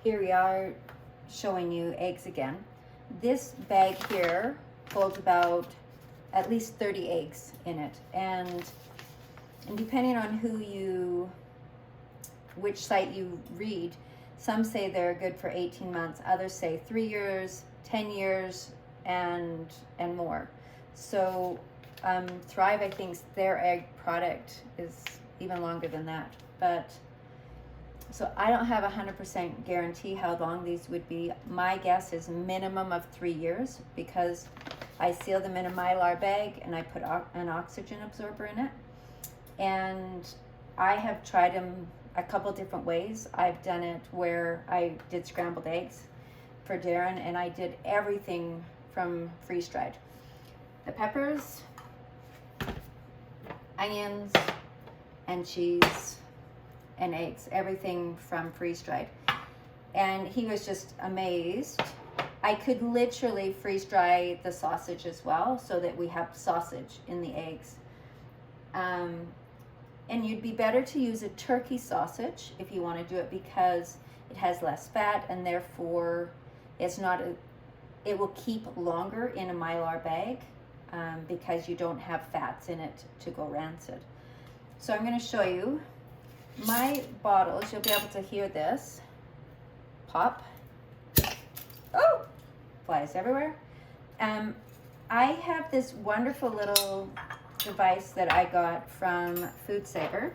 Here we are showing you eggs again. This bag here holds about at least 30 eggs in it, and depending on which site you read, some say they're good for 18 months, others say 3 years, 10 years, and more. So Thrive, I think their egg product is even longer than that. But so I don't have 100% guarantee how long these would be. My guess is minimum of 3 years, because I seal them in a Mylar bag and I put an oxygen absorber in it. And I have tried them a couple different ways. I've done it where I did scrambled eggs for Darren, and I did everything from freeze-dried. The peppers, onions, and cheese, and eggs, everything from freeze-dried. And he was just amazed. I could literally freeze-dry the sausage as well, so that we have sausage in the eggs. And you'd be better to use a turkey sausage if you want to do it, because it has less fat, and therefore it will keep longer in a Mylar bag, because you don't have fats in it to go rancid. So I'm going to show you my bottles. You'll be able to hear this pop. Oh, flies everywhere. I have this wonderful little device that I got from Food Saver,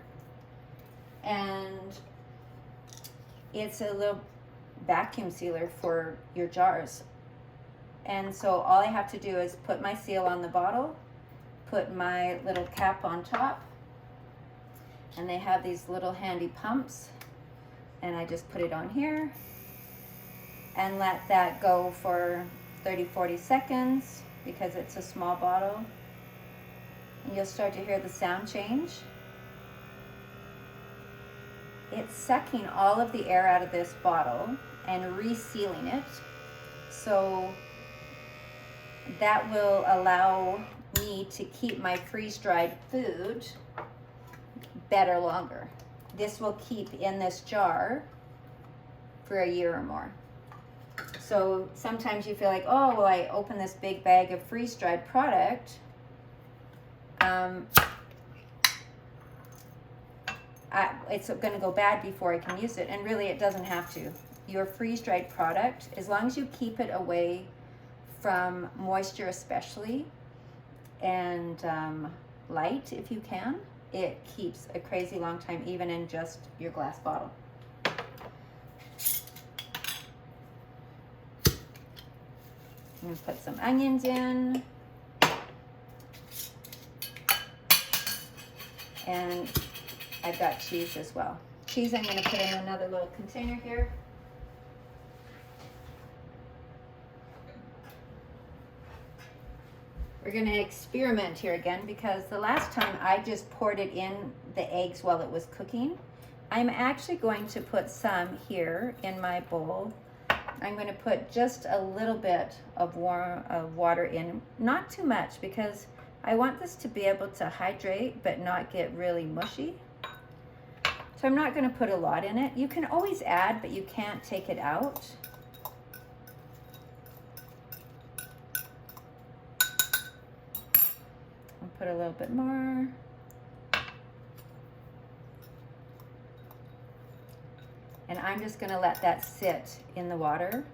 and it's a little vacuum sealer for your jars. And so all I have to do is put my seal on the bottle, put my little cap on top, and they have these little handy pumps, and I just put it on here and let that go for 30-40 seconds, because it's a small bottle. And you'll start to hear the sound change. It's sucking all of the air out of this bottle and resealing it. So that will allow me to keep my freeze-dried food better longer. This will keep in this jar for a year or more. So sometimes you feel like, oh, well, I open this big bag of freeze-dried product, it's going to go bad before I can use it. And really, it doesn't have to. Your freeze-dried product, as long as you keep it away from moisture especially, and light if you can, it keeps a crazy long time, even in just your glass bottle. I'm going to put some onions in, and I've got cheese as well. Cheese I'm going to put in another little container here. We're going to experiment here again, because the last time I just poured it in the eggs while it was cooking. I'm actually going to put some here in my bowl. I'm going to put just a little bit of warm water in, not too much, because I want this to be able to hydrate but not get really mushy. So I'm not going to put a lot in it. You can always add, but you can't take it out. I'll put a little bit more. And I'm just going to let that sit in the water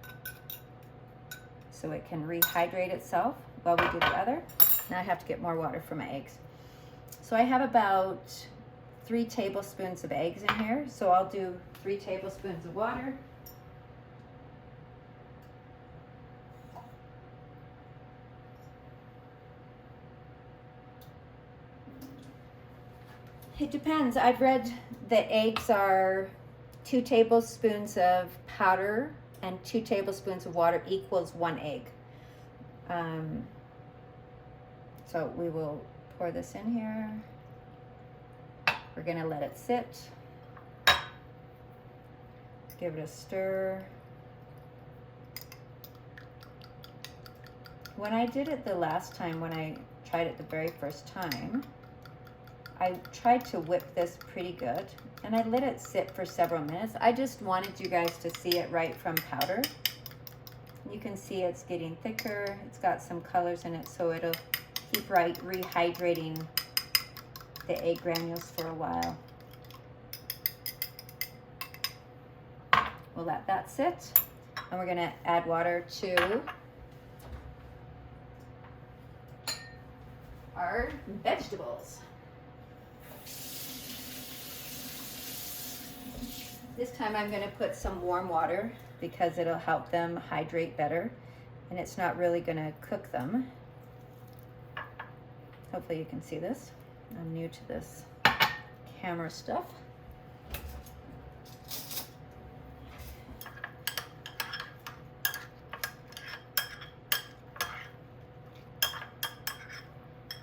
so it can rehydrate itself while we do the other. Now I have to get more water for my eggs. So I have about 3 tablespoons of eggs in here. So I'll do 3 tablespoons of water. It depends. I've read that eggs are 2 tablespoons of powder and 2 tablespoons of water equals 1 egg. So we will pour this in here. We're going to let it sit. Give it a stir. When I did it the last time, when I tried it the very first time, I tried to whip this pretty good, and I let it sit for several minutes. I just wanted you guys to see it right from powder. You can see it's getting thicker. It's got some colors in it, so it'll keep rehydrating the egg granules for a while. We'll let that sit, and we're gonna add water to our vegetables. This time I'm gonna put some warm water because it'll help them hydrate better, and it's not really gonna cook them. Hopefully you can see this. I'm new to this camera stuff.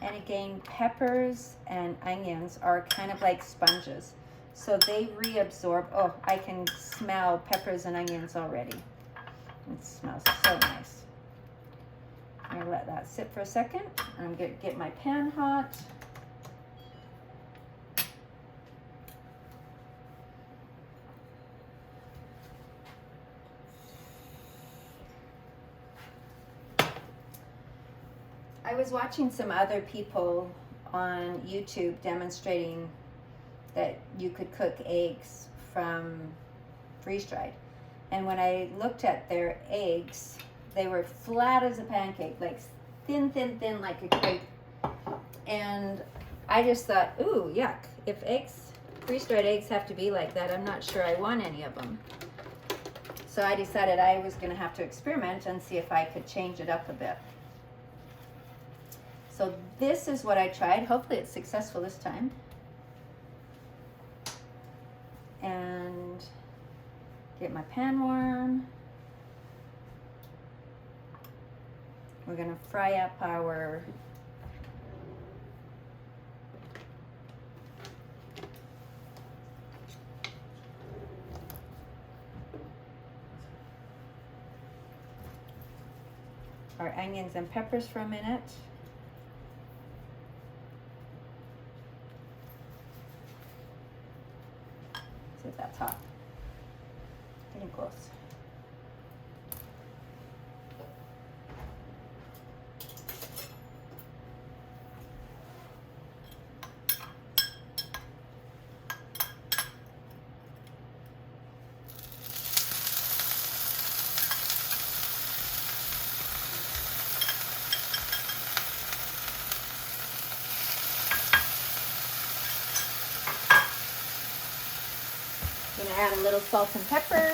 And again, peppers and onions are kind of like sponges. So they reabsorb. Oh, I can smell peppers and onions already. It smells so nice. I'm gonna let that sit for a second. I'm gonna get my pan hot. I was watching some other people on YouTube demonstrating that you could cook eggs from freeze-dried. And when I looked at their eggs, they were flat as a pancake, like thin, thin, thin, like a cake. And I just thought, ooh, yuck. If freeze-dried eggs have to be like that, I'm not sure I want any of them. So I decided I was gonna have to experiment and see if I could change it up a bit. So this is what I tried. Hopefully it's successful this time. And get my pan warm. We're gonna fry up our onions and peppers for a minute. See if that's hot. Getting close. Gonna add a little salt and pepper.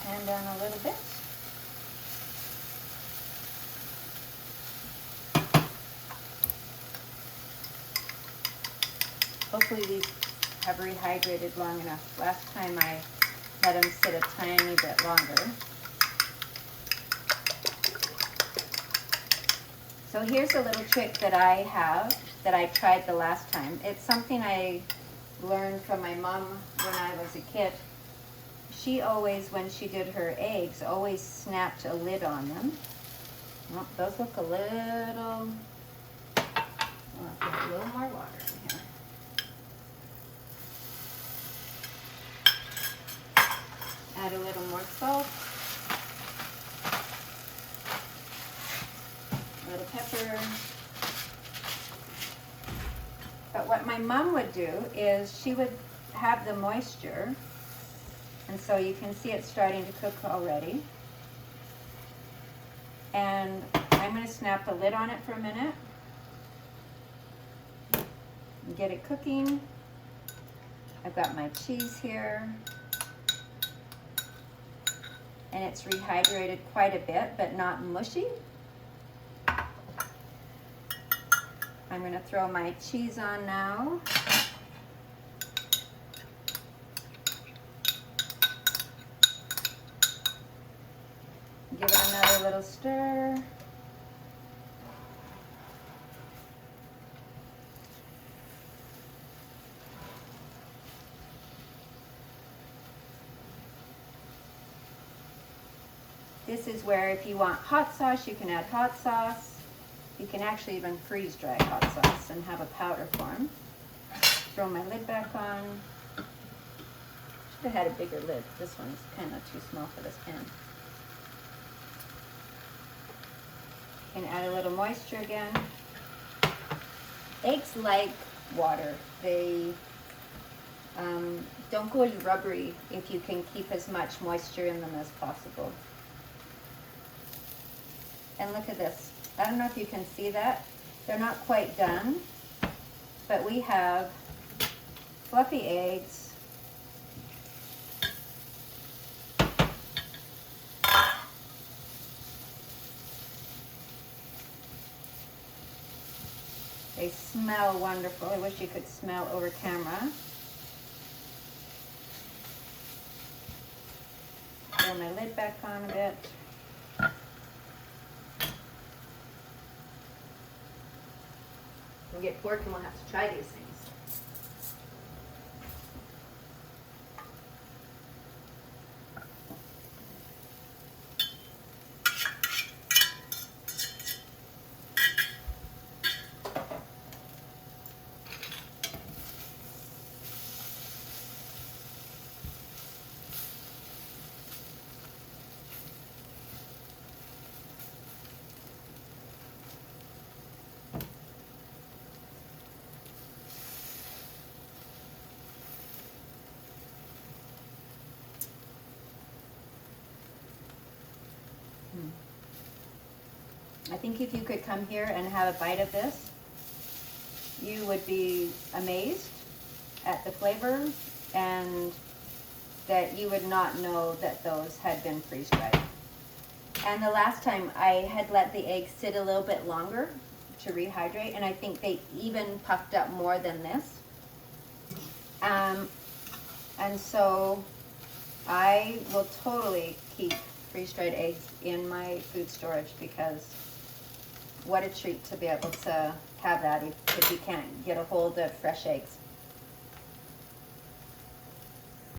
Pan down a little bit. Hopefully these have rehydrated long enough. Last time I let them sit a tiny bit longer. So here's a little trick that I have that I tried the last time. It's something I learned from my mom when I was a kid. She always, when she did her eggs, always snapped a lid on them. Oh, those look a little, I'll put a little more water in here. Add a little more salt, a little pepper. But what my mom would do is she would have the moisture, and so you can see it's starting to cook already. And I'm going to snap the lid on it for a minute and get it cooking. I've got my cheese here. And it's rehydrated quite a bit, but not mushy. I'm going to throw my cheese on now. Give it another little stir. This is where if you want hot sauce, you can add hot sauce. You can actually even freeze dry hot sauce and have a powder form. Throw my lid back on. Should have had a bigger lid. This one's kind of too small for this pan. And add a little moisture again. Eggs like water. They don't go rubbery if you can keep as much moisture in them as possible. And look at this. I don't know if you can see that. They're not quite done, but we have fluffy eggs. They smell wonderful. I wish you could smell over camera. Throw my lid back on a bit. We'll get pork and we'll have to try these things. I think if you could come here and have a bite of this, you would be amazed at the flavor and that you would not know that those had been freeze-dried. And the last time I had let the eggs sit a little bit longer to rehydrate, and I think they even puffed up more than this. And so I will totally keep freeze-dried eggs in my food storage because what a treat to be able to have that if you can't get a hold of fresh eggs.